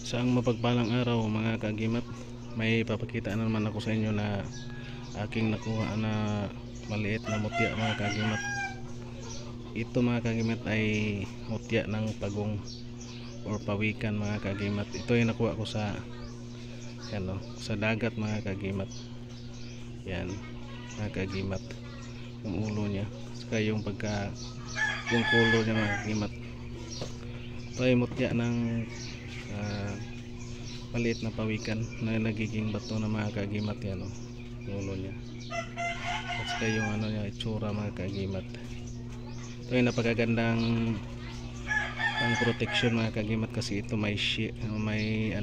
Isang mapagpalang araw mga kagimat. May papakita na naman ako sa inyo na aking nakuha na maliit na mutya mga kagimat. Ito mga kagimat ay mutya ng pagong or pawikan mga kagimat. Ito ay nakuha ko sa sa dagat mga kagimat. Yan mga kagimat, yung ulo niya saka yung kulo niya mga kagimat. Ito ay mutya ng maliit na pawikan na nagiging bato na mga kagimat. Yan yung ulo niya at saka yung niya, itsura mga kagimat. Ito ay napakagandang pang protection mga kagimat kasi ito may shield yan.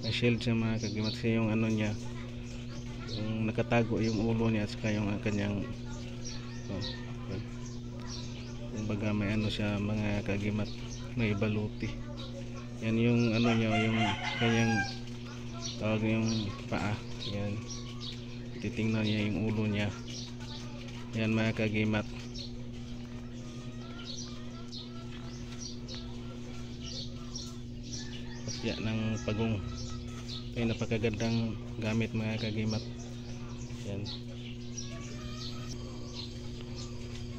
May shield siya mga kagimat kasi yung niya, yung nakatago yung ulo niya at saka yung kanyang kumbaga may siya mga kagimat, may baluti. Yan yung niya, yung kanyang tawag yung paa. Yan, titingnan niya yung ulo niya. Yan mga kagimat. Patya ng pagong ay napakagandang gamit mga kagimat. Yan.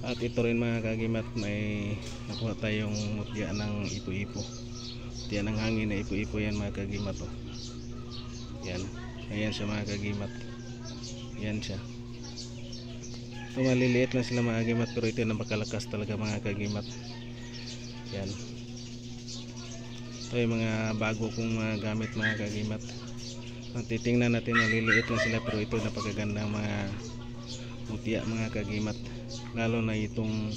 At ito rin mga kagimat, may nakuha tayong mutya ng ipo-ipo. Mutya ng hangin na ipo-ipo yan mga kagimat. Yan. Ayan siya mga kagimat. Yan siya. Ito maliliit lang sila mga kagimat pero ito napakalakas talaga mga kagimat. Yan. Ito yung mga bago kong mga gamit mga kagimat. Titingnan natin, maliliit lang sila pero ito napakagandang mga mutya mga kagimat. Lalo na itong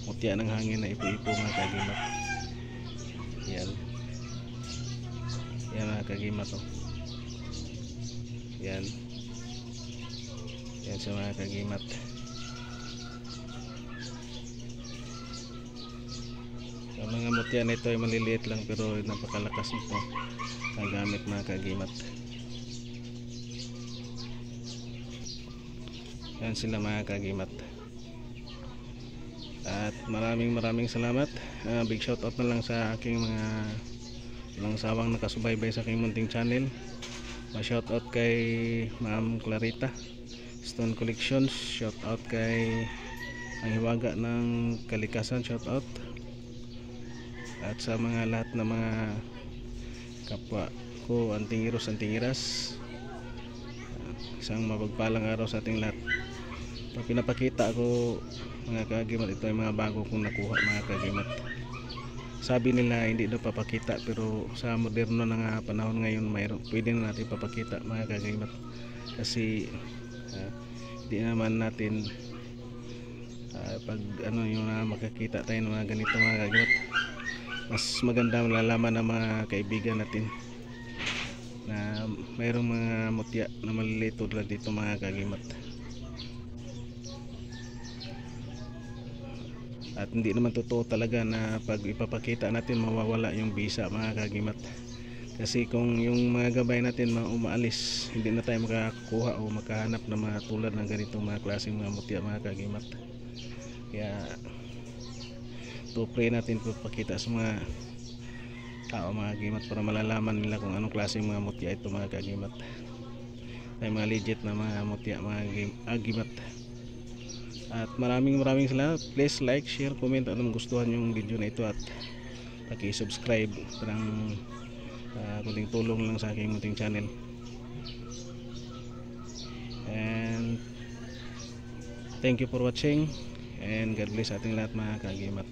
mutya ng hangin na ipo-ipo mga kagimat. Yan. Yan mga kagimat. Yan. Yan sa mga kagimat. Ang mga mutya na ito ay maliliit lang pero napakalakas nito ang gamit mga kagimat. Yan sila mga kagimat. At maraming salamat. Big shout out na lang sa aking mga walang sawang nakasubaybay sa aking munting channel. Shout out kay Ma'am Clarita Stone Collections. Shout out kay ang Hiwaga ng Kalikasan. Shout out. At sa mga lahat na mga kapwa ko antingiros antingiras, isang mapagpalang araw sa ating lahat. Pinapakita ko mga kagimat, ito ay mga bago kong nakuha mga kagimat. Sabi nila hindi daw papakita pero sa moderno na nga panahon ngayon pwede na natin papakita mga kagimat kasi hindi naman natin pag yung makakita tayo ng mga ganito mga kagimat, mas maganda malalaman ng mga kaibigan natin na mayroong mga mutya na maliliit tulad dito mga kagimat. At hindi naman totoo talaga na pag ipapakita natin mawawala yung bisa mga kagimat. Kasi kung yung mga gabay natin umaalis, hindi na tayo makakuha o makahanap na mga tulad ng ganitong mga klaseng mga mutya mga kagimat. Kaya pray natin papakita sa mga tao mga kagimat para malalaman nila kung anong klaseng mga mutya ito mga kagimat. Ay mga legit na mga mutya mga kagimat. At maraming salamat. Please like, share, comment anong gustuhan yung video na ito at paki-subscribe. Parang kunting tulong lang sa aking munting channel. And thank you for watching and God bless ating lahat mga kagimat.